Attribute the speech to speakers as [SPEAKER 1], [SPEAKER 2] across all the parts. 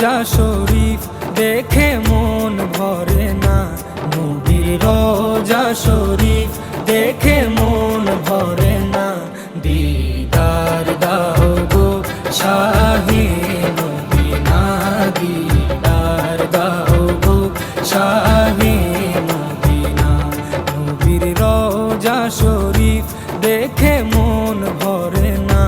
[SPEAKER 1] রোজা শরীফ দেখে মন ভরে না, নবীর রোজা শরীফ দেখে মন ভরে না। দিদার দাও গো শাহে মদিনা, দিদার দাও গো শাহে মদিনা। নবীর রোজা শরীফ দেখে মন ভরে না,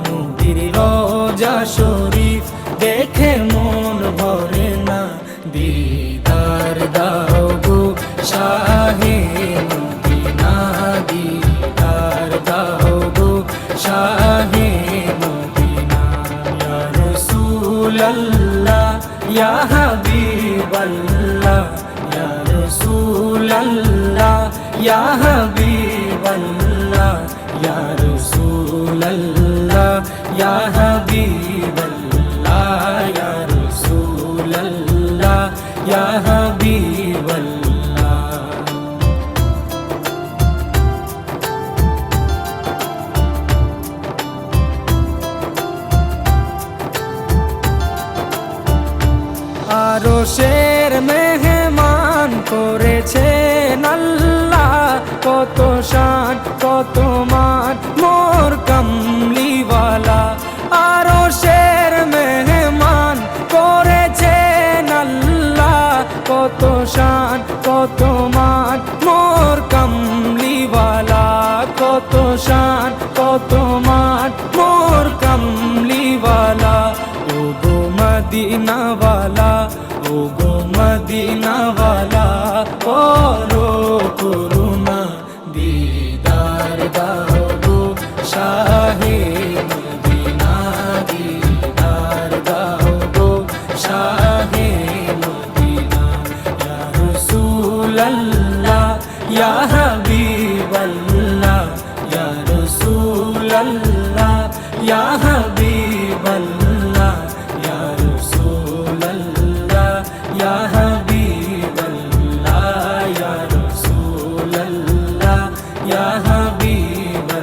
[SPEAKER 1] নবীর রোজা শরীফ দেখে মন ভরে না। দিদার দাও গো শাহে মদিনা, দিদার দাও গো শাহে মদিনা। ইয়া রাসূলাল্লাহ ইয়া হাবিবাল্লাহ, ইয়া রাসূলাল্লাহ ইয়া হাবিবাল্লাহ, ইয়া রাসূলাল্লাহ ইয়া হাবিবাল্লাহ, ইয়া রাসূলাল্লাহ ইয়া হাবিবাল্লাহ। আরশের মেহমান করেছেন আল্লাহ, কত শান কত মান মোর কামলিওয়ালা। আরশের মেহমান করেছেন আল্লাহ, কত শান কত মান মোর কামলিওয়ালা, কত শান কত মান মোর কামলিওয়ালা। ও গো মদিনাওয়ালা, ও গো মদিনাওয়ালা, করো করুণা, দিদার দাও গো শাহে মদিনা, দিদার দাও গো শাহে মদিনা। ইয়া রাসূলাল্লাহ ইয়া হাবিবাল্লাহ, ইয়া রাসূলাল্লাহ ইয়া হাবিবাল্লাহ, ইয়া রাসূলাল্লাহ ইয়া হাবিবাল্লাহ, ইয়া রাসূলাল্লাহ ইয়া হাবিবাল্লাহ।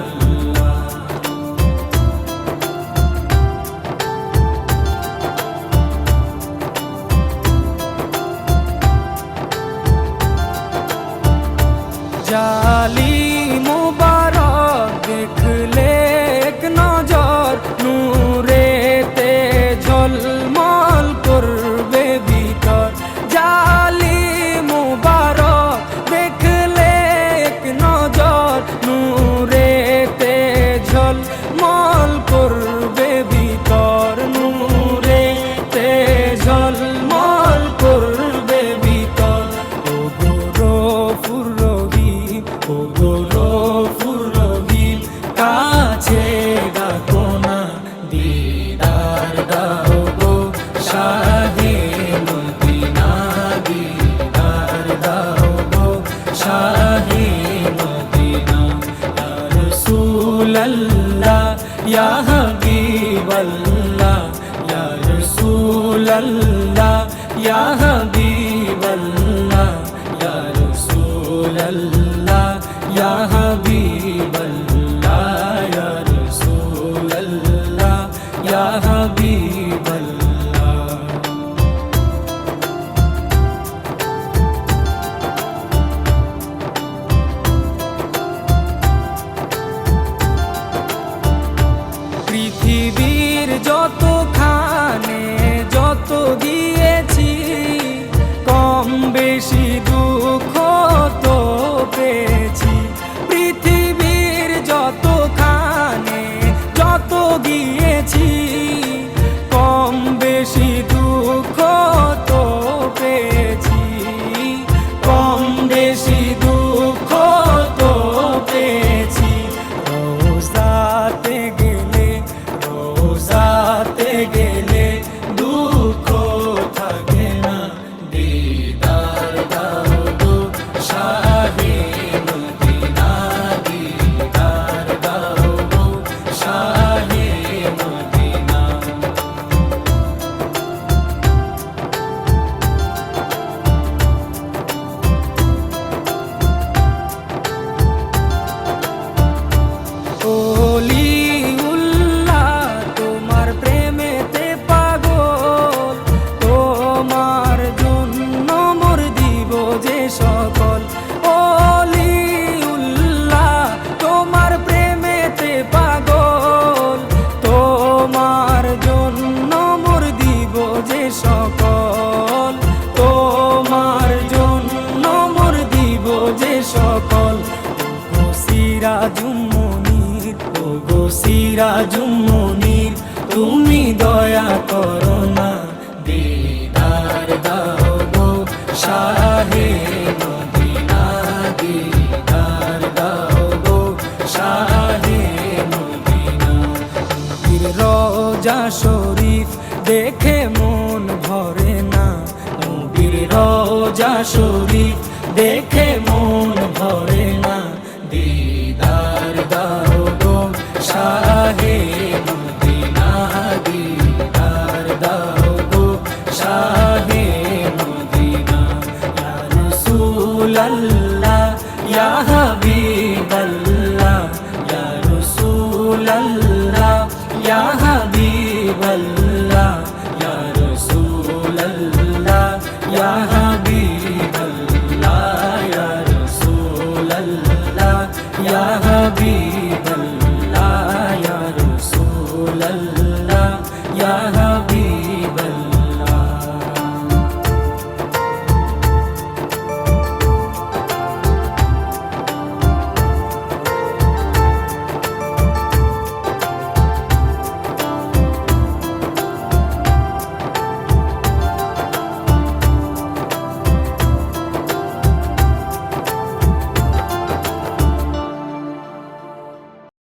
[SPEAKER 1] জালি মুবারক দেখলে এক নজর, নূরেতে ঝলমল করবে ভিতর। জালি মুবারক দেখলে এক নজর, নূরেতে ঝলমল করবে ভিতর, নূরেতে ঝলমল করবে ভিতর। ও গো গফুর রহিম, ও গো গফুর রহিম, কাছে ডাকো না, দিদার দাও গো শাহে মদিনা, দিদার দাও গো শাহে মদিনা। ইয়া রাসূলাল্লাহ ইয়া হাবিবাল্লাহ, ইয়া রাসূলাল্লাহ ইয়া হাবিবাল্লাহ, ইয়া রাসূলাল্লাহ ইয়া হাবিবাল্লাহ, ইয়া রাসূলাল্লাহ ইয়া হাবিবাল্লাহ। পৃথিবীর যতখানে যত দিয়েছি, কম বেশি দুঃখ তো পেয়েছি। পৃথিবীর সিরাজুম মুনির, ওগো সিরাজুম মুনির, তুমি দয়া করো না, দিদার দাও গো শাহে মদিনা, দিদার দাও গো শাহে মদিনা। নবীর রওজা শরীফ দেখে মন ভরে না, নবীর রওজা শরীফ দেখে মন ভরে না, দিদার দাও গো শাহে মদিনা, দিদার দাও গো শাহে মদিনা। ইয়া রাসূলাল্লাহ ইয়া হাবিবাল্লাহ, ইয়া রাসূলাল্লাহ ইয়া হাবিবাল্লাহ, ইয়া রাসূলাল্লাহ ইয়া হাবিবাল্লাহ, ইয়া রাসূলাল্লাহ ইয়া হাবিবাল্লাহ।